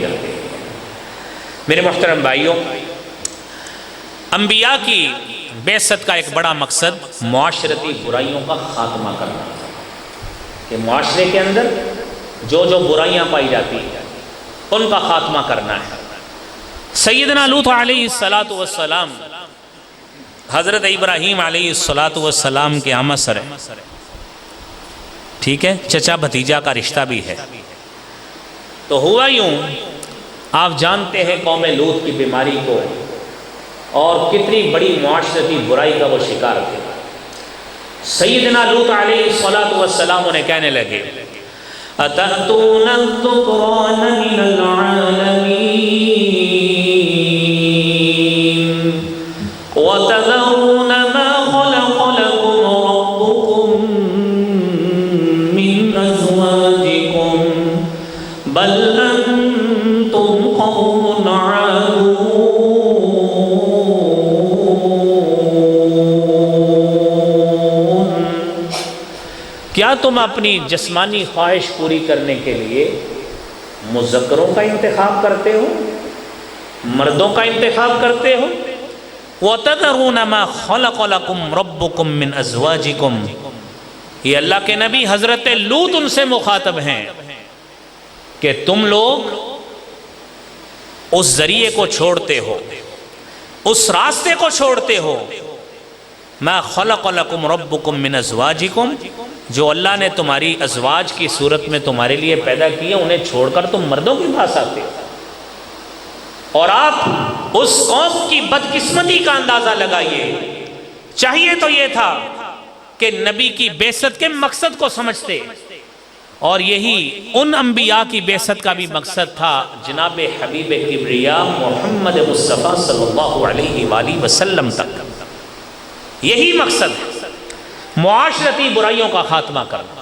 کرتے ہیں۔ میرے محترم بھائیوں، انبیاء کی بعثت کا ایک بڑا مقصد معاشرتی برائیوں کا خاتمہ کرنا تھا، کہ معاشرے کے اندر جو جو برائیاں پائی جاتی ہیں ان کا خاتمہ کرنا ہے۔ سیدنا لوط علیہ السلام حضرت ابراہیم علیہ السلام کے امسر ہے، ٹھیک ہے، چچا بھتیجا کا رشتہ بھی ہے۔ تو ہوا یوں، آپ جانتے ہیں قوم لوط کی بیماری کو اور کتنی بڑی معاشرتی برائی کا وہ شکار تھے۔ سیدنا لوط علیہ السلام انہیں کہنے لگے أَتَأْتُونَ الذُّكْرَانَ مِنَ الْعَالَمِينَ وَتَذَرُونَ مَا خَلَقَ لَكُمْ رَبُّكُمْ مِنْ أَزْوَاجِكُمْ بَلْ أَنْتُمْ قَوْمٌ عَادُونَ۔ کیا تم اپنی جسمانی خواہش پوری کرنے کے لیے مذکروں کا انتخاب کرتے ہو، مردوں کا انتخاب کرتے ہو؟ وَتَذَرُونَ مَا خَلَقَ لَكُمْ رَبُّكُمْ مِنْ أَزْوَاجِكُمْ، یہ اللہ کے نبی حضرت لوط ان سے مخاطب ہیں کہ تم لوگ اس ذریعے کو چھوڑتے ہو، اس راستے کو چھوڑتے ہو، مَا خَلَقَ لَكُمْ رَبُّكُمْ مِنْ أَزْوَاجِكُمْ، جو اللہ نے تمہاری ازواج کی صورت میں تمہارے لیے پیدا کیے، انہیں چھوڑ کر تم مردوں کے پاس آتے ہو۔ اور آپ اس قوم کی بدقسمتی کا اندازہ لگائیے، چاہیے تو یہ تھا کہ نبی کی بعثت کے مقصد کو سمجھتے، اور یہی ان انبیاء کی بعثت کا بھی مقصد تھا جناب حبیب کبریا محمد مصطفیٰ صلی اللہ علیہ وآلہ وسلم تک۔ یہی مقصد ہے، معاشرتی برائیوں کا خاتمہ کرنا۔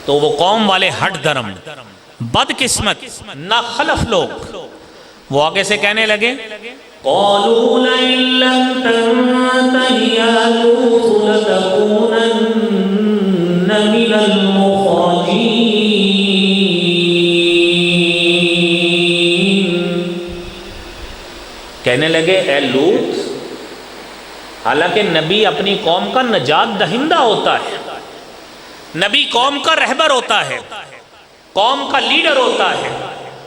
تو وہ قوم والے ہٹ درم، بدقسمت، ناخلف لوگ، وہ آگے سے کہنے لگے قَالُوا لَئِن لَّمْ تَنْتَهِ يَا لُوطُ لَتَكُونَنَّ مِنَ الْمُخْرَجِينَ، کہنے لگے اے لوط، حالانکہ نبی اپنی قوم کا نجات دہندہ ہوتا ہے، نبی قوم کا رہبر ہوتا ہے، قوم کا لیڈر ہوتا ہے،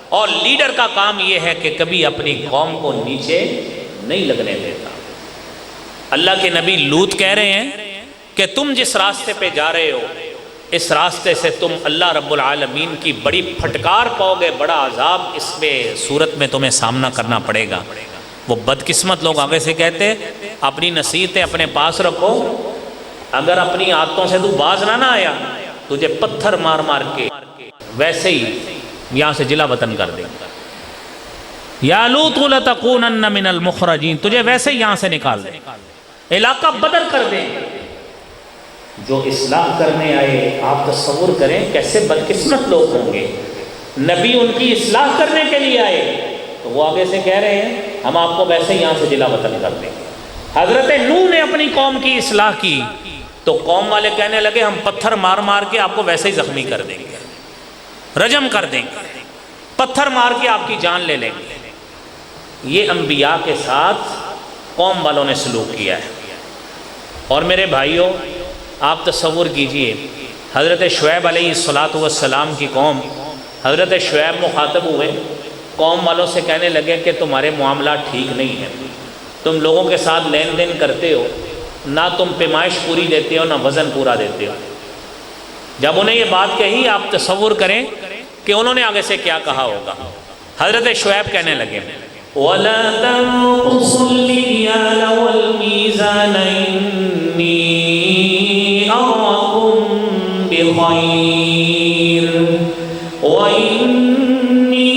اور لیڈر کا کام یہ ہے کہ کبھی اپنی قوم کو نیچے نہیں لگنے دیتا۔ اللہ کے نبی لوط کہہ رہے ہیں کہ تم جس راستے پہ جا رہے ہو، اس راستے سے تم اللہ رب العالمین کی بڑی پھٹکار پاؤ گے، بڑا عذاب اس میں صورت میں تمہیں سامنا کرنا پڑے گا۔ وہ بدقسمت لوگ آگے سے کہتے اپنی نصیحتیں اپنے پاس رکھو، اگر اپنی عادتوں سے تو باز نہ آیا، تجھے پتھر مار مار کے ویسے ہی یہاں سے جلا وطن کر دیں گے۔ یا لوط لتکونن من المخرجین، تجھے ویسے ہی یہاں سے نکال دیں، علاقہ بدر کر دیں۔ جو اصلاح کرنے آئے، آپ تصور کریں کیسے بدقسمت لوگ ہوں گے۔ نبی ان کی اصلاح کرنے کے لیے آئے تو وہ آگے سے کہہ رہے ہیں ہم آپ کو ویسے یہاں سے جلا وطن کر دیں گے۔ حضرت نوح نے اپنی قوم کی اصلاح کی تو قوم والے کہنے لگے ہم پتھر مار مار کے آپ کو ویسے ہی زخمی کر دیں گے، رجم کر دیں گے، پتھر مار کے آپ کی جان لے لیں گے۔ یہ انبیاء کے ساتھ قوم والوں نے سلوک کیا ہے۔ اور میرے بھائیوں، آپ تصور کیجئے حضرت شعیب علیہ السلام کی قوم، حضرت شعیب مخاطب ہوئے، قوم والوں سے کہنے لگے کہ تمہارے معاملات ٹھیک نہیں ہیں، تم لوگوں کے ساتھ لین دین کرتے ہو، نہ تم پیمائش پوری دیتے ہو نہ وزن پورا دیتے ہو۔ جب انہیں یہ بات کہی، آپ تصور کریں کہ انہوں نے آگے سے کیا کہا ہوگا۔ حضرت شعیب کہنے لگے وَلَا تَنقُصُوا الْمِكْيَالَ وَالْمِيزَانَ إِنِّي أَرَاكُمْ بِخَيْرٍ وَإِنِّي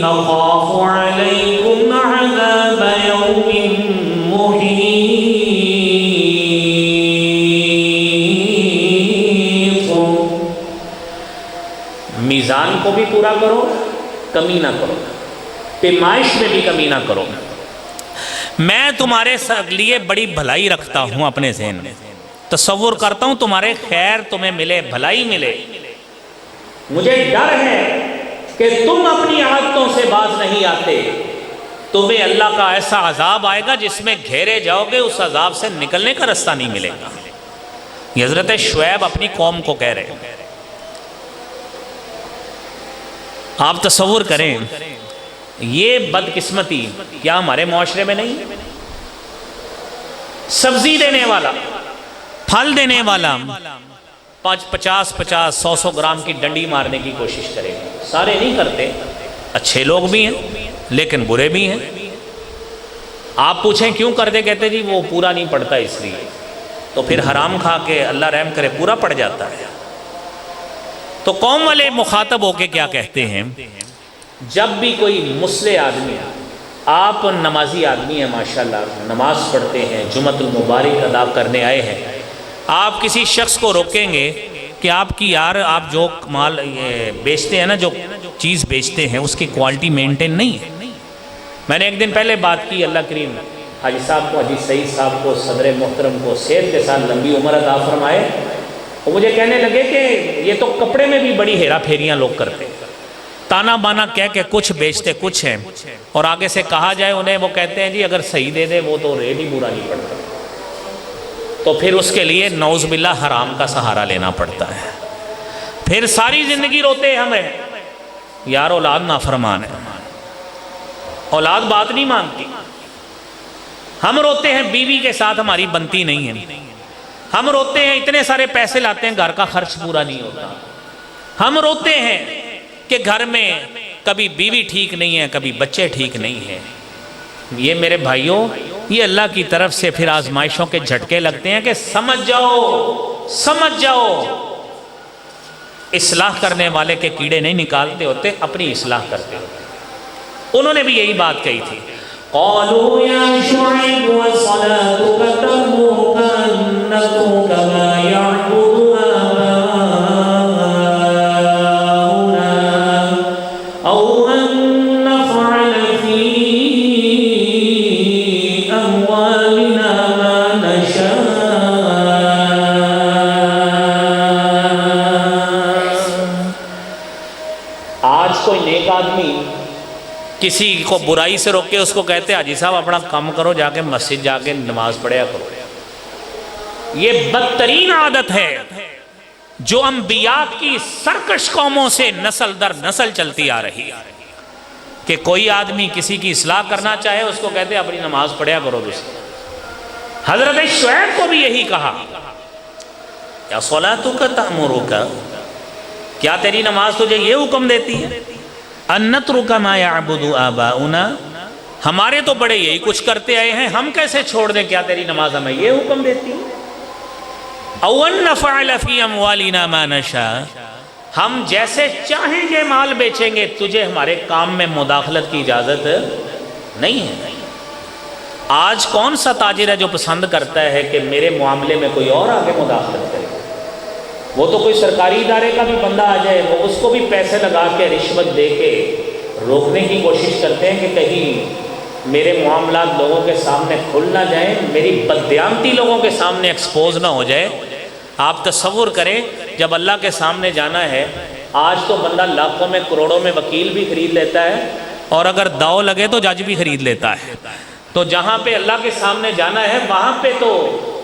أَخَافُ عَلَيْكُمْ عَذَابَ يَوْمٍ مُحِيطٍ۔ میزان کو بھی پورا کرو، کمی نہ کرو، پیمائش میں بھی کمی نہ کرو۔ میں تمہارے لیے بڑی بھلائی رکھتا ہوں اپنے ذہن میں، تصور کرتا ہوں تمہارے خیر تمہیں ملے، بھلائی ملے، مجھے ڈر ہے کہ تم اپنی عادتوں سے باز نہیں آتے، تمہیں اللہ کا ایسا عذاب آئے گا جس میں گھیرے جاؤ گے، اس عذاب سے نکلنے کا رستہ نہیں ملے گا۔ یہ حضرت شعیب اپنی قوم کو کہہ رہے ہیں۔ آپ تصور کریں یہ بدقسمتی کیا ہمارے معاشرے میں نہیں؟ سبزی دینے والا، پھل دینے والا 50 100 گرام کی ڈنڈی مارنے کی کوشش کرے گا۔ سارے نہیں کرتے، اچھے لوگ بھی ہیں لیکن برے بھی ہیں۔ آپ پوچھیں کیوں کرتے، کہتے جی وہ پورا نہیں پڑتا اس لیے، تو پھر حرام کھا کے اللہ رحم کرے پورا پڑ جاتا ہے۔ تو قوم والے مخاطب ہو کے کیا کہتے ہیں، جب بھی کوئی مسلح آدمی ہے، آپ نمازی آدمی ہیں ماشاءاللہ، نماز پڑھتے ہیں، جمعۃ المبارک ادا کرنے آئے ہیں، آپ کسی شخص کو روکیں گے کہ آپ کی یار آپ جو مال بیچتے ہیں نا، جو چیز بیچتے ہیں اس کی کوالٹی مینٹین نہیں ہے۔ میں نے ایک دن پہلے بات کی، اللہ کریم حاجی صاحب کو، حاجی سعید صاحب کو، صدر محترم کو صحت کے ساتھ لمبی عمر عطا فرمائے، وہ مجھے کہنے لگے کہ یہ تو کپڑے میں بھی بڑی ہیرا پھیریاں لوگ کرتے ہیں، تانا بانا کہہ کے کچھ بیچتے کچھ ہیں، اور آگے سے کہا جائے انہیں، وہ کہتے ہیں جی اگر صحیح دے دے وہ تو ریٹ ہی برا نہیں پڑتا، تو پھر اس کے لیے نعوذ باللہ حرام کا سہارا لینا پڑتا ہے۔ پھر ساری زندگی روتے ہمیں یار اولاد نافرمان ہے، اولاد بات نہیں مانگتی، ہم روتے ہیں بیوی کے ساتھ ہماری بنتی نہیں ہے، ہم روتے ہیں اتنے سارے پیسے لاتے ہیں گھر کا خرچ پورا نہیں ہوتا، ہم روتے ہیں کہ گھر میں کبھی بیوی ٹھیک نہیں ہے، کبھی بچے ٹھیک نہیں ہیں۔ یہ میرے بھائیوں، یہ اللہ کی طرف سے پھر آزمائشوں کے جھٹکے لگتے ہیں کہ سمجھ جاؤ، اصلاح کرنے والے کے کیڑے نہیں نکالتے ہوتے، اپنی اصلاح کرتے ہوتے۔ انہوں نے بھی یہی بات کہی تھی، قالوا یا شعیب وصلاتک تأمرک ان نترک ما یعبد آباؤنا او ان نفعل فی اموالنا ما نشاء۔ آج کوئی نیک آدمی کسی کو برائی سے روک کے اس کو کہتے حاجی صاحب اپنا کام کرو، جا کے مسجد جا کے نماز پڑھیا کرو۔ یہ بدترین عادت ہے جو انبیاء کی سرکش قوموں سے نسل در نسل چلتی آ رہی ہے، کہ کوئی آدمی کسی کی اصلاح کرنا چاہے اس کو کہتے اپنی نماز پڑھیا کرو دوسری۔ حضرت شعیب کو بھی یہی کہا، یا صلاتک تأمرک، کیا تیری نماز تجھے یہ حکم دیتی ہے، ان نترک ما یعبد آباؤنا، ہمارے تو بڑے یہی کچھ کرتے آئے ہیں، ہم کیسے چھوڑ دیں، کیا تیری نماز ہمیں یہ حکم دیتی ہے، او ان نفعل فی اموالنا ما نشاء، ہم جیسے چاہیں یہ مال بیچیں گے، تجھے ہمارے کام میں مداخلت کی اجازت نہیں ہے۔ آج کون سا تاجر ہے جو پسند کرتا ہے کہ میرے معاملے میں کوئی اور آگے مداخلت کرے؟ وہ تو کوئی سرکاری ادارے کا بھی بندہ آ جائے، وہ اس کو بھی پیسے لگا کے رشوت دے کے روکنے کی کوشش کرتے ہیں کہ کہیں میرے معاملات لوگوں کے سامنے کھل نہ جائیں، میری بددیانتی لوگوں کے سامنے ایکسپوز نہ ہو جائے۔ آپ تصور کریں جب اللہ کے سامنے جانا ہے، آج تو بندہ لاکھوں میں کروڑوں میں وکیل بھی خرید لیتا ہے، اور اگر داؤ لگے تو جج بھی خرید لیتا ہے۔ تو جہاں پہ اللہ کے سامنے جانا ہے وہاں پہ تو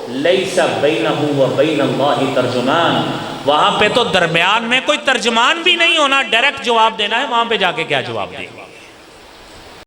لیس بینہ و بین اللہ ترجمان، وہاں پہ تو درمیان میں کوئی ترجمان بھی نہیں ہونا، ڈائریکٹ جواب دینا ہے، وہاں پہ جا کے کیا جواب دیں گے؟